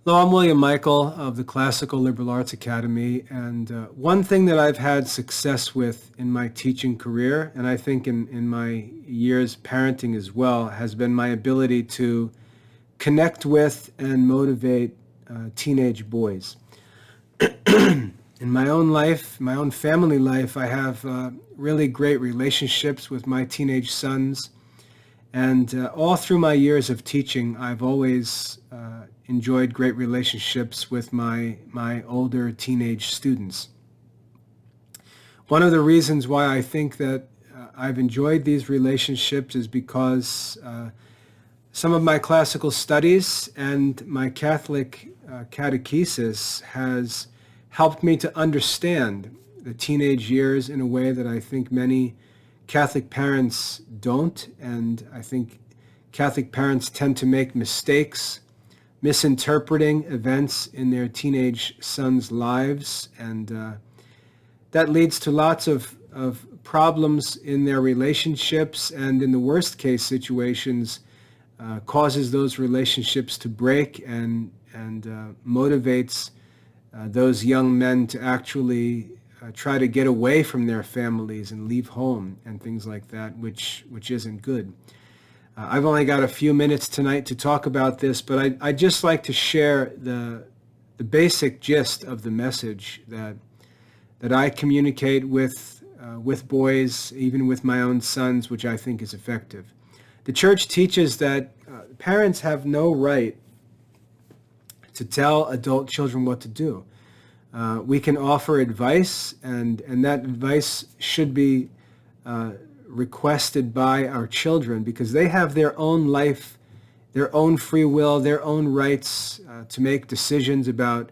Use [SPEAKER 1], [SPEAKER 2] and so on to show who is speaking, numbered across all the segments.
[SPEAKER 1] Hello, I'm William Michael of the Classical Liberal Arts Academy, and one thing that I've had success with in my teaching career, and I think in my years parenting as well, has been my ability to connect with and motivate teenage boys. In my own life, my own family life, I have really great relationships with my teenage sons. And all through my years of teaching, I've always enjoyed great relationships with my older teenage students. One of the reasons why I think that I've enjoyed these relationships is because some of my classical studies and my Catholic catechesis has helped me to understand the teenage years in a way that I think many Catholic parents don't, and I think Catholic parents tend to make mistakes misinterpreting events in their teenage sons' lives, and that leads to lots of problems in their relationships, and in the worst case situations, causes those relationships to break and motivates those young men to actually try to get away from their families and leave home and things like that, which isn't good. I've only got a few minutes tonight to talk about this, but I'd just like to share the basic gist of the message that I communicate with boys, even with my own sons, which I think is effective. The church teaches that parents have no right to tell adult children what to do. We can offer advice, and that advice should be requested by our children because they have their own life, their own free will, their own rights to make decisions about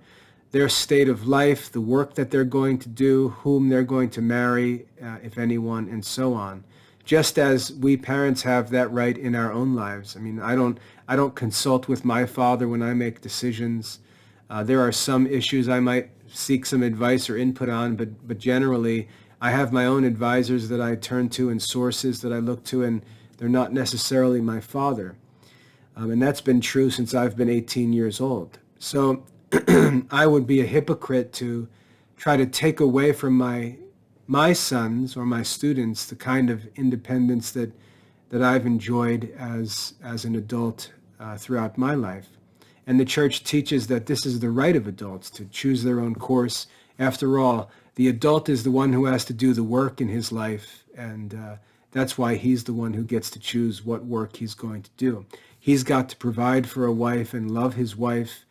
[SPEAKER 1] their state of life, the work that they're going to do, whom they're going to marry, if anyone, and so on. Just as we parents have that right in our own lives. I mean, I don't consult with my father when I make decisions. There are some issues I might seek some advice or input on, but generally I have my own advisors that I turn to and sources that I look to, and they're not necessarily my father. And that's been true since I've been 18 years old. So I would be a hypocrite to try to take away from my sons or my students the kind of independence that I've enjoyed as an adult throughout my life. And the church teaches that this is the right of adults to choose their own course. After all, the adult is the one who has to do the work in his life, and that's why he's the one who gets to choose what work he's going to do. He's got to provide for a wife and love his wife.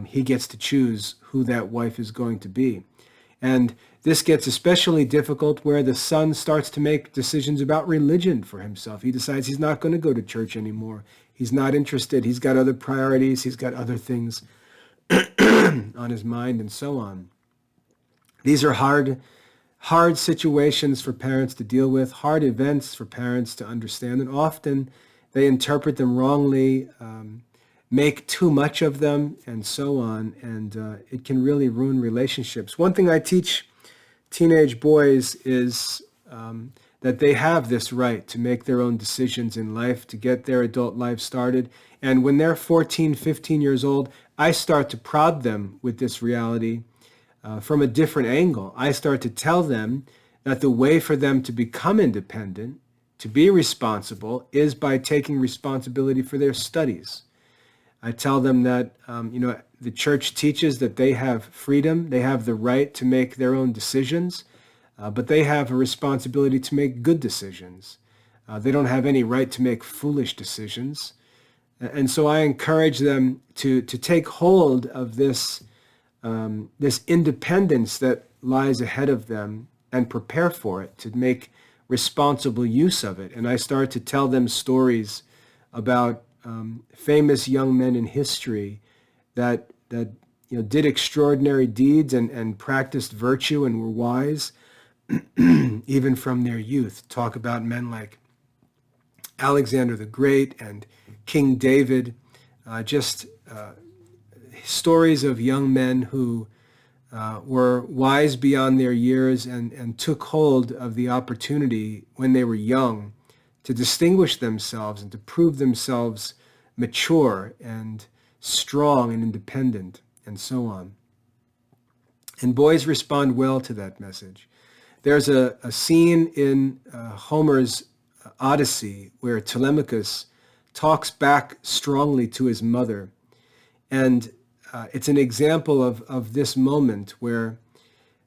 [SPEAKER 1] He gets to choose who that wife is going to be. And this gets especially difficult where the son starts to make decisions about religion for himself. He decides he's not going to go to church anymore. He's not interested. He's got other priorities. He's got other things on his mind and so on. These are hard situations for parents to deal with, hard events for parents to understand, and often they interpret them wrongly, make too much of them, and so on, and it can really ruin relationships. One thing I teach teenage boys is that they have this right to make their own decisions in life, to get their adult life started. And when they're 14, 15 years old, I start to prod them with this reality from a different angle. I start to tell them that the way for them to become independent, to be responsible, is by taking responsibility for their studies. I tell them that, the church teaches that they have freedom, they have the right to make their own decisions, but they have a responsibility to make good decisions. They don't have any right to make foolish decisions. And so I encourage them to take hold of this independence that lies ahead of them and prepare for it, to make responsible use of it. And I start to tell them stories about famous young men in history that did extraordinary deeds and practiced virtue and were wise even from their youth. Talk about men like Alexander the Great and King David, just stories of young men who were wise beyond their years and took hold of the opportunity when they were young to distinguish themselves and to prove themselves mature and strong and independent, and so on. And boys respond well to that message. There's a scene in Homer's Odyssey where Telemachus talks back strongly to his mother. And it's an example of this moment where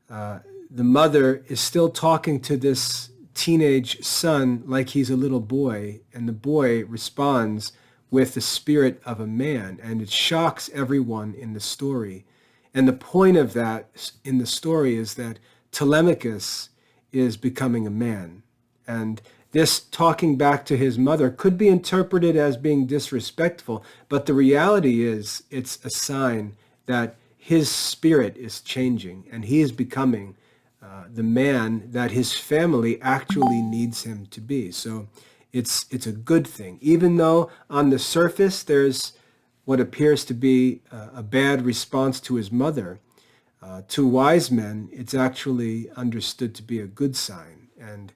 [SPEAKER 1] the mother is still talking to this teenage son like he's a little boy, and the boy responds with the spirit of a man, and it shocks everyone in the story. And the point of that in the story is that Telemachus is becoming a man. And this talking back to his mother could be interpreted as being disrespectful, but the reality is it's a sign that his spirit is changing and he is becoming the man that his family actually needs him to be. So it's a good thing. Even though on the surface there's what appears to be a bad response to his mother, to wise men, it's actually understood to be a good sign. And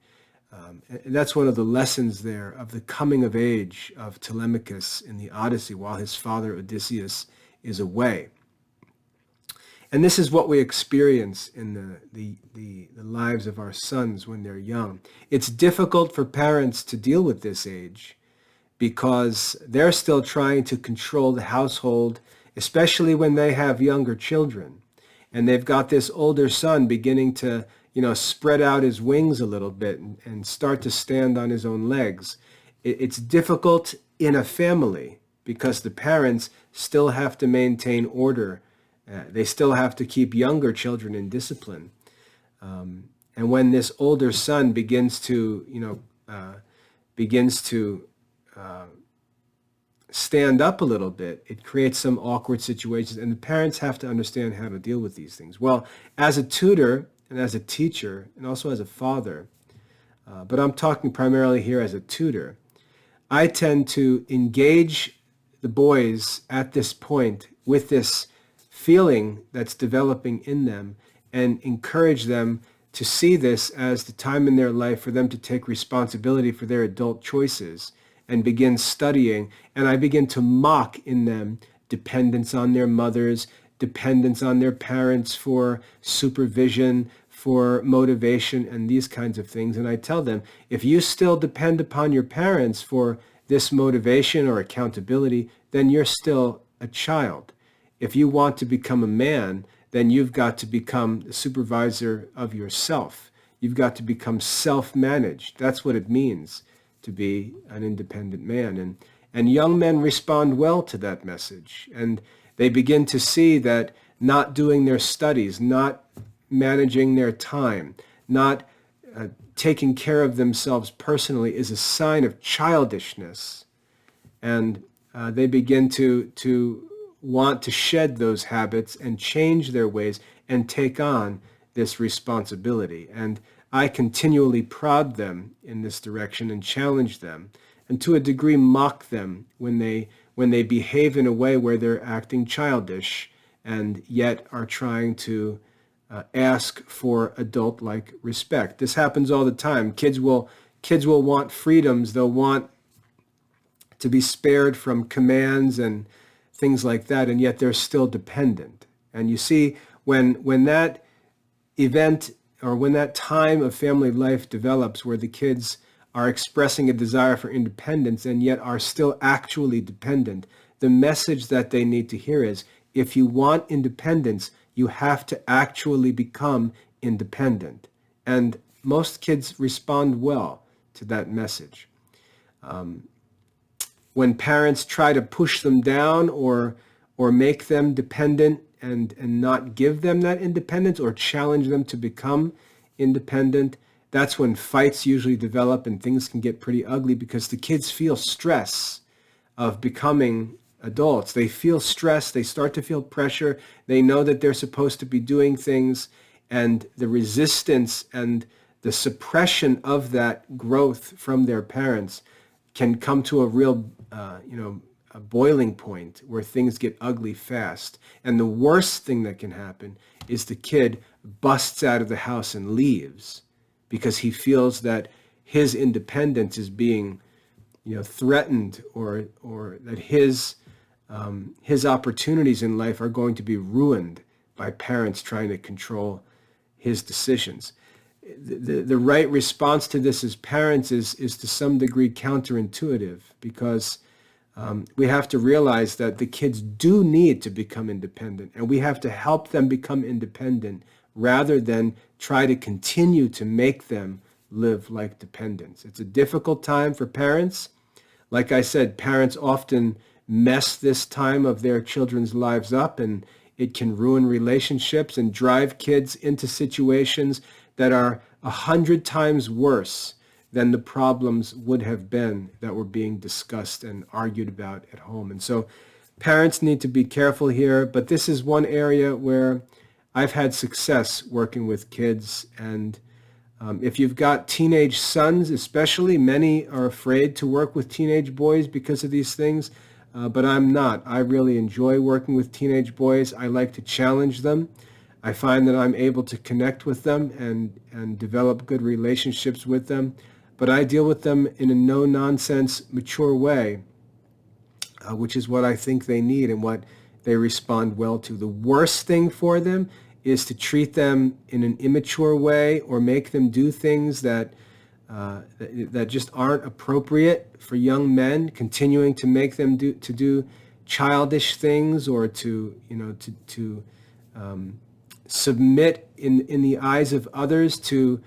[SPEAKER 1] that's one of the lessons there of the coming of age of Telemachus in the Odyssey while his father Odysseus is away. And this is what we experience in the lives of our sons when they're young. It's difficult for parents to deal with this age because they're still trying to control the household, especially when they have younger children. And they've got this older son beginning to, spread out his wings a little bit and start to stand on his own legs. It's difficult in a family because the parents still have to maintain order. They still have to keep younger children in discipline. And when this older son begins to stand up a little bit, it creates some awkward situations, and the parents have to understand how to deal with these things. Well, as a tutor and as a teacher and also as a father, but I'm talking primarily here as a tutor, I tend to engage the boys at this point with this feeling that's developing in them and encourage them to see this as the time in their life for them to take responsibility for their adult choices and begin studying. And I begin to mock in them dependence on their mothers, dependence on their parents for supervision, for motivation, and these kinds of things. And I tell them, if you still depend upon your parents for this motivation or accountability, then you're still a child. If you want to become a man, then you've got to become the supervisor of yourself. You've got to become self-managed. That's what it means to be an independent man. And young men respond well to that message. And they begin to see that not doing their studies, not managing their time, not taking care of themselves personally is a sign of childishness. And they begin to want to shed those habits and change their ways and take on this responsibility. And I continually prod them in this direction and challenge them, and to a degree mock them when they behave in a way where they're acting childish and yet are trying to ask for adult-like respect. This happens all the time. Kids will want freedoms. They'll want to be spared from commands and things like that, and yet they're still dependent. And you see, when that event or when that time of family life develops where the kids are expressing a desire for independence and yet are still actually dependent, the message that they need to hear is, if you want independence, you have to actually become independent. And most kids respond well to that message. When parents try to push them down or make them dependent and not give them that independence or challenge them to become independent, that's when fights usually develop and things can get pretty ugly because the kids feel stress of becoming adults. They feel stress. They start to feel pressure. They know that they're supposed to be doing things, and the resistance and the suppression of that growth from their parents can come to a real, a boiling point where things get ugly fast. And the worst thing that can happen is the kid busts out of the house and leaves because he feels that his independence is being, threatened, or that his his opportunities in life are going to be ruined by parents trying to control his decisions. The right response to this as parents is to some degree counterintuitive, because we have to realize that the kids do need to become independent, and we have to help them become independent rather than try to continue to make them live like dependents. It's a difficult time for parents. Like I said, parents often mess this time of their children's lives up, and it can ruin relationships and drive kids into situations that are 100 times worse than the problems would have been that were being discussed and argued about at home. And so parents need to be careful here, but this is one area where I've had success working with kids. And if you've got teenage sons especially, many are afraid to work with teenage boys because of these things, but I'm not. I really enjoy working with teenage boys. I like to challenge them. I find that I'm able to connect with them and develop good relationships with them, but I deal with them in a no-nonsense, mature way, which is what I think they need and what they respond well to. The worst thing for them is to treat them in an immature way or make them do things that just aren't appropriate for young men, continuing to make them do childish things, or to submit in the eyes of others to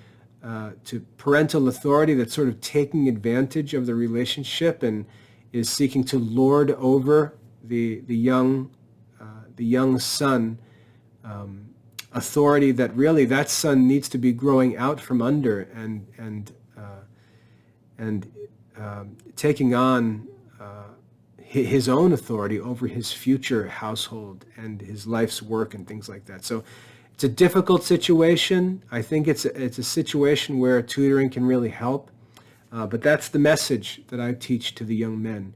[SPEAKER 1] parental authority that's sort of taking advantage of the relationship and is seeking to lord over the young son, authority that really that son needs to be growing out from under and taking on his own authority over his future household and his life's work and things like that. So it's a difficult situation. I think it's a situation where tutoring can really help. But that's the message that I teach to the young men.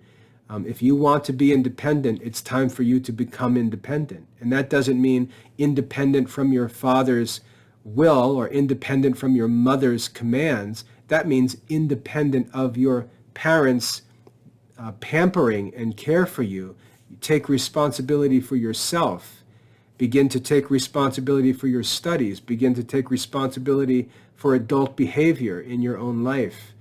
[SPEAKER 1] If you want to be independent, it's time for you to become independent. And that doesn't mean independent from your father's will or independent from your mother's commands. That means independent of your parents' pampering and care for you. You take responsibility for yourself. Begin to take responsibility for your studies. Begin to take responsibility for adult behavior in your own life.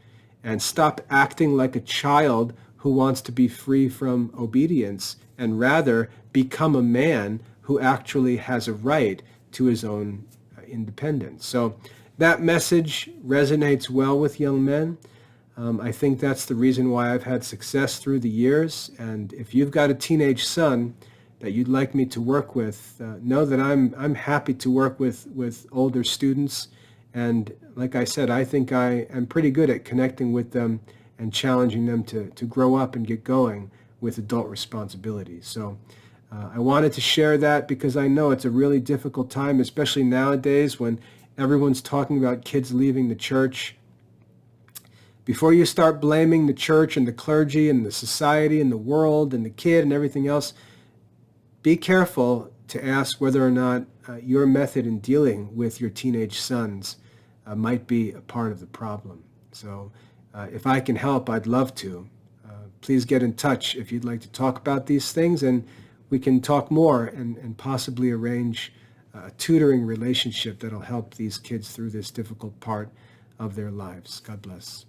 [SPEAKER 1] And stop acting like a child who wants to be free from obedience, and rather become a man who actually has a right to his own independence. So that message resonates well with young men. I think that's the reason why I've had success through the years. And if you've got a teenage son that you'd like me to work with, know that I'm happy to work with older students. And like I said, I think I am pretty good at connecting with them and challenging them to grow up and get going with adult responsibilities. So I wanted to share that because I know it's a really difficult time, especially nowadays when everyone's talking about kids leaving the church. Before you start blaming the church and the clergy and the society and the world and the kid and everything else, be careful to ask whether or not your method in dealing with your teenage sons might be a part of the problem. So if I can help, I'd love to. Please get in touch if you'd like to talk about these things, and we can talk more and possibly arrange a tutoring relationship that'll help these kids through this difficult part of their lives. God bless.